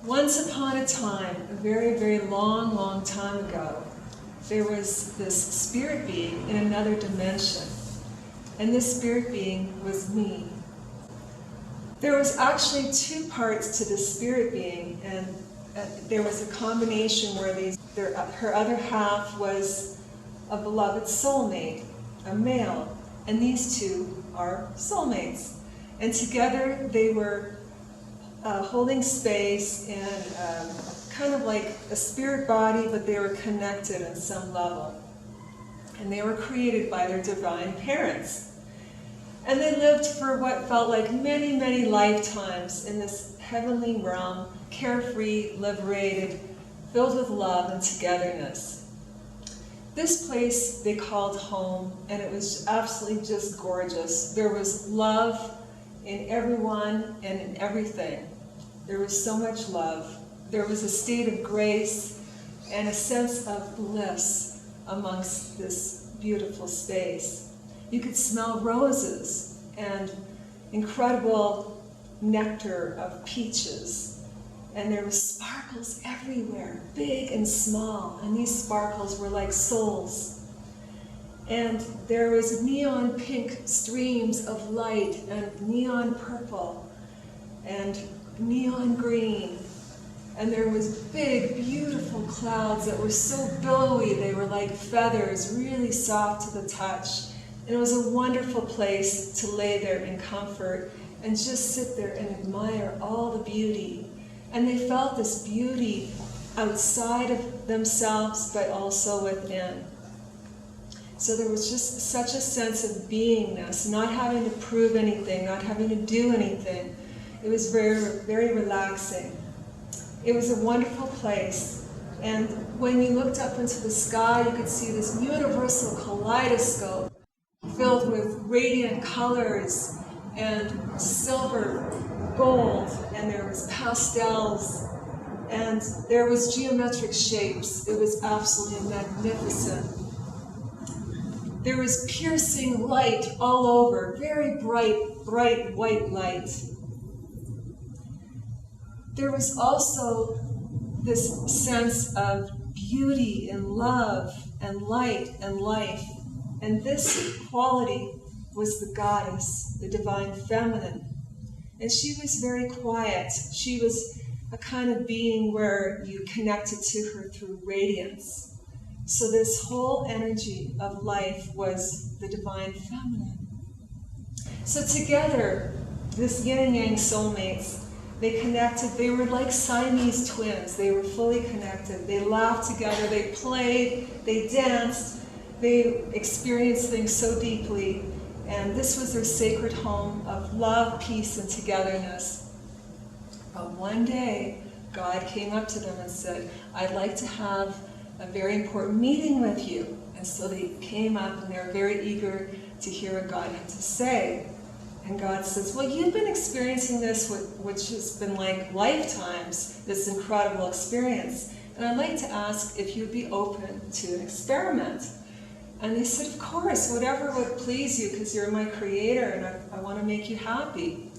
Once upon a time, a very, very long, long time ago, there was this spirit being in another dimension. And this spirit being was me. There was actually two parts to this spirit being, and there was a combination where her other half was a beloved soulmate, a male, and these two are soulmates. And together they were holding space and kind of like a spirit body, but they were connected on some level. And they were created by their divine parents. And they lived for what felt like many, many lifetimes in this heavenly realm, carefree, liberated, filled with love and togetherness. This place they called home, and it was absolutely just gorgeous. There was love in everyone and in everything. There was so much love. There was a state of grace and a sense of bliss amongst this beautiful space. You could smell roses and incredible nectar of peaches. And there were sparkles everywhere, big and small. And these sparkles were like souls. And there was neon pink streams of light and neon purple and neon green. And there was big, beautiful clouds that were so billowy, they were like feathers, really soft to the touch. And it was a wonderful place to lay there in comfort and just sit there and admire all the beauty. And they felt this beauty outside of themselves, but also within. So there was just such a sense of beingness, not having to prove anything, not having to do anything. It was very, very relaxing. It was a wonderful place. And when you looked up into the sky, you could see this universal kaleidoscope filled with radiant colors and silver, gold, and there was pastels, and there was geometric shapes. It was absolutely magnificent. There was piercing light all over, very bright, bright white light. There was also this sense of beauty and love and light and life. And this quality was the goddess, the divine feminine. And she was very quiet. She was a kind of being where you connected to her through radiance. So this whole energy of life was the divine feminine. So together, this yin and yang soulmates, they connected. They were like Siamese twins. They were fully connected. They laughed together. They played. They danced. They experienced things so deeply, and this was their sacred home of love, peace, and togetherness. But one day, God came up to them and said, I'd like to have a very important meeting with you. And so they came up, and they were very eager to hear what God had to say. And God says, well, you've been experiencing this, which has been like lifetimes, this incredible experience. And I'd like to ask if you'd be open to an experiment. And they said, of course, whatever would please you, because you're my creator and I want to make you happy.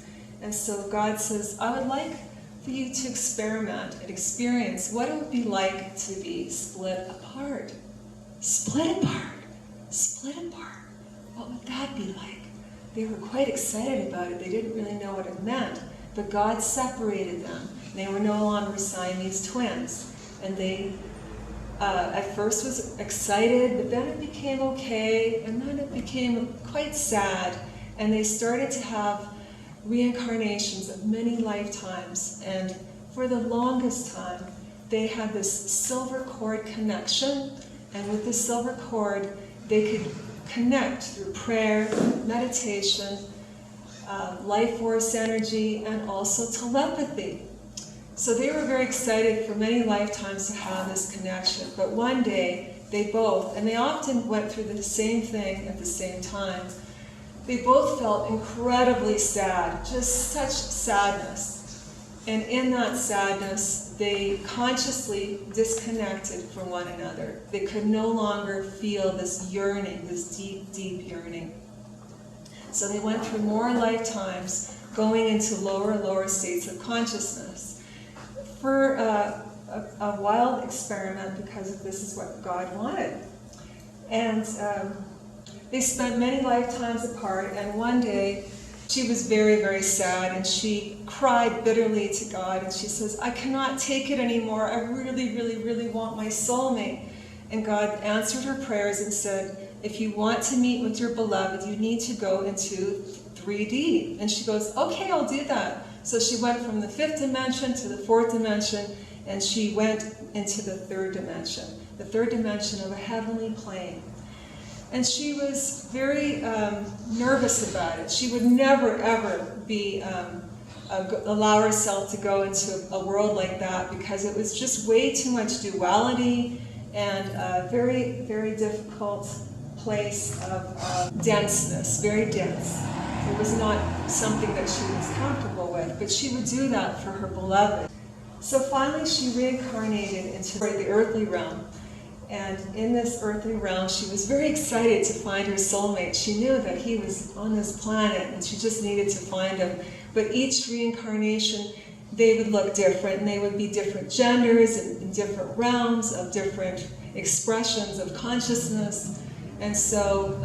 And so God says, I would like for you to experiment and experience what it would be like to be split apart. Split apart. Split apart. What would that be like? They were quite excited about it. They didn't really know what it meant. But God separated them. They were no longer Siamese twins. And they at first was excited, but then it became okay, and then it became quite sad, and they started to have reincarnations of many lifetimes, and for the longest time, they had this silver cord connection, and with the silver cord, they could connect through prayer, meditation, life force energy, and also telepathy. So they were very excited for many lifetimes to have this connection. But one day, they both, and they often went through the same thing at the same time, they both felt incredibly sad, just such sadness. And in that sadness, they consciously disconnected from one another. They could no longer feel this yearning, this deep, deep yearning. So they went through more lifetimes, going into lower and lower states of consciousness. for a wild experiment, because this is what God wanted. And they spent many lifetimes apart, and one day she was very, very sad, and she cried bitterly to God, and she says, I cannot take it anymore. I really, really, really want my soulmate. And God answered her prayers and said, if you want to meet with your beloved, you need to go into 3D. And she goes, okay, I'll do that. So she went from the 5th dimension to the 4th dimension, and she went into the 3rd dimension, the 3rd dimension of a heavenly plane. And she was very nervous about it. She would never, ever be allow herself to go into a world like that, because it was just way too much duality and a very, very difficult place of denseness, very dense. It was not something that she was comfortable with, but she would do that for her beloved. So finally she reincarnated into the earthly realm. And in this earthly realm, she was very excited to find her soulmate. She knew that he was on this planet, and she just needed to find him. But each reincarnation, they would look different, and they would be different genders and in different realms of different expressions of consciousness. And so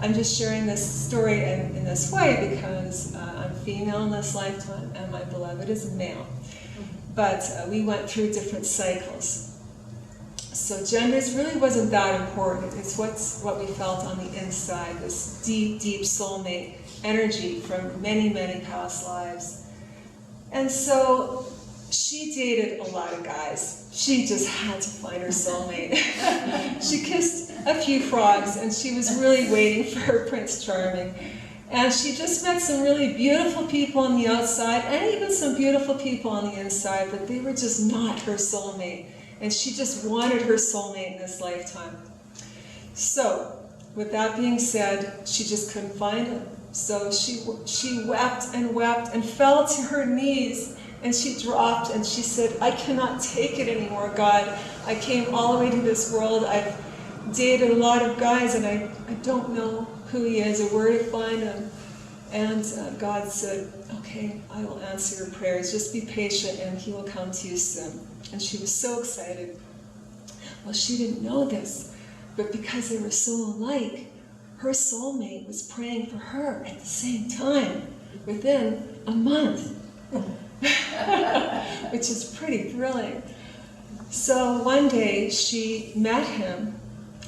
I'm just sharing this story in this way because I'm female in this lifetime, and my beloved is a male. But we went through different cycles. So genders really wasn't that important. It's what we felt on the inside, this deep, deep soulmate energy from many, many past lives. And so she dated a lot of guys. She just had to find her soulmate. She kissed a few frogs, and she was really waiting for her Prince Charming. And she just met some really beautiful people on the outside, and even some beautiful people on the inside, but they were just not her soulmate. And she just wanted her soulmate in this lifetime. So, with that being said, she just couldn't find him. So she wept and fell to her knees, and she dropped and she said, I cannot take it anymore, God. I came all the way to this world. I've dated a lot of guys, and I don't know who he is or where to find him. And God said, okay, I will answer your prayers. Just be patient, and he will come to you soon. And she was so excited. Well, she didn't know this, but because they were so alike, her soulmate was praying for her at the same time, within a month, which is pretty brilliant. So one day she met him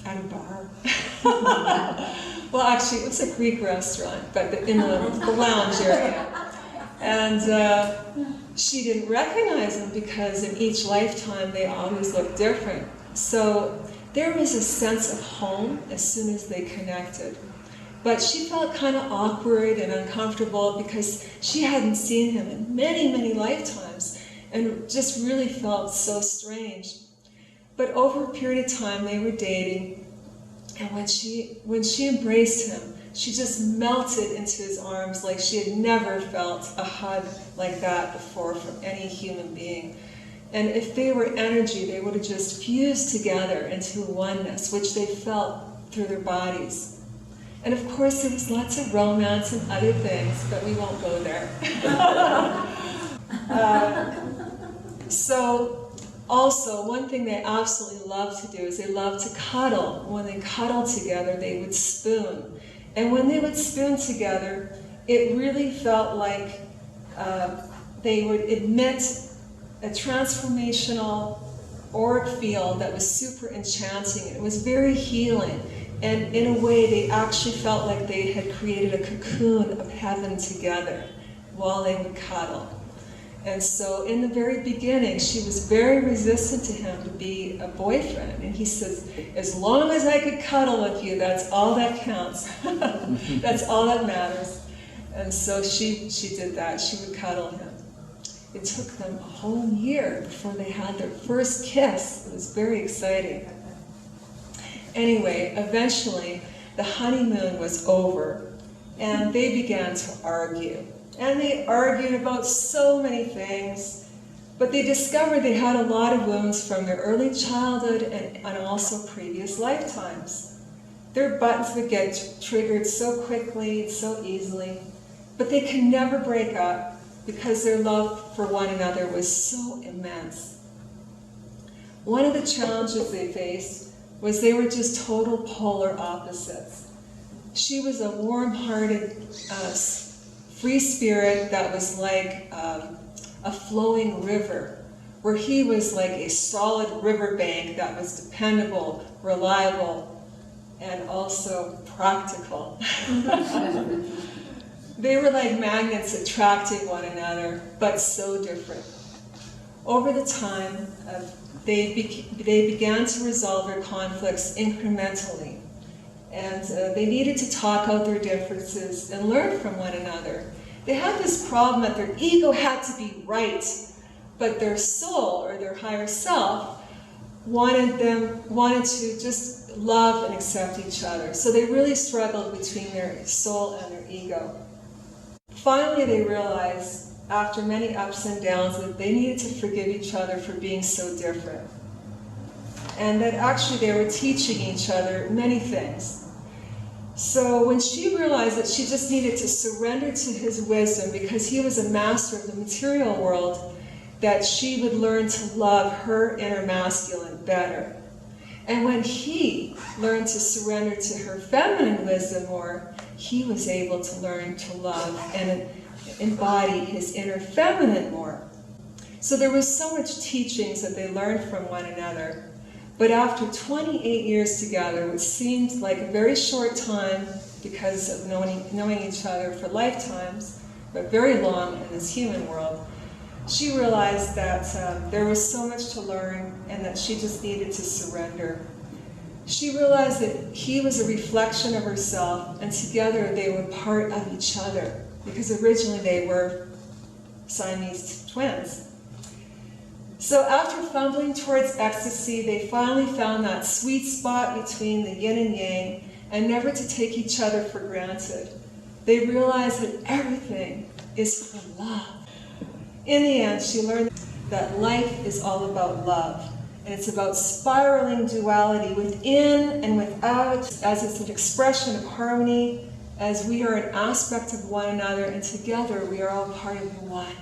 at a bar. Well, actually, it was a Greek restaurant, but in the lounge area. And she didn't recognize him because in each lifetime they always look different. So there was a sense of home as soon as they connected. But she felt kind of awkward and uncomfortable because she hadn't seen him in many, many lifetimes and just really felt so strange. But over a period of time they were dating, and when she embraced him, she just melted into his arms like she had never felt a hug like that before from any human being. And if they were energy, they would have just fused together into oneness, which they felt through their bodies. And of course, there was lots of romance and other things, but we won't go there. So, also, one thing they absolutely love to do is they love to cuddle. When they cuddle together, they would spoon. And when they would spoon together, it really felt like they would emit a transformational auric field that was super enchanting. It was very healing. And in a way, they actually felt like they had created a cocoon of heaven together while they would cuddle. And so in the very beginning, she was very resistant to him to be a boyfriend. And he says, as long as I could cuddle with you, that's all that counts. That's all that matters. And so she did that. She would cuddle him. It took them a whole year before they had their first kiss. It was very exciting. Anyway, eventually, the honeymoon was over, and they began to argue. And they argued about so many things, but they discovered they had a lot of wounds from their early childhood and also previous lifetimes. Their buttons would get triggered so quickly, so easily, but they could never break up. because their love for one another was so immense. One of the challenges they faced was they were just total polar opposites. She was a warm-hearted, free spirit that was like a flowing river, where he was like a solid riverbank that was dependable, reliable, and also practical. They were like magnets attracting one another, but so different. Over the time, they began to resolve their conflicts incrementally, and they needed to talk out their differences and learn from one another. They had this problem that their ego had to be right, but their soul, or their higher self, wanted to just love and accept each other. So they really struggled between their soul and their ego. Finally, they realized, after many ups and downs, that they needed to forgive each other for being so different. And that actually they were teaching each other many things. So when she realized that she just needed to surrender to his wisdom because he was a master of the material world, that she would learn to love her inner masculine better. And when he learned to surrender to her feminine wisdom more, he was able to learn to love and embody his inner feminine more. So there was so much teachings that they learned from one another. But after 28 years together, which seemed like a very short time because of knowing each other for lifetimes, but very long in this human world, she realized that there was so much to learn and that she just needed to surrender. She realized that he was a reflection of herself, and together they were part of each other, because originally they were Siamese twins. So after fumbling towards ecstasy, they finally found that sweet spot between the yin and yang, and never to take each other for granted. They realized that everything is for love. In the end, she learned that life is all about love, and it's about spiraling duality within and without, as it's an expression of harmony, as we are an aspect of one another, and together we are all part of the one.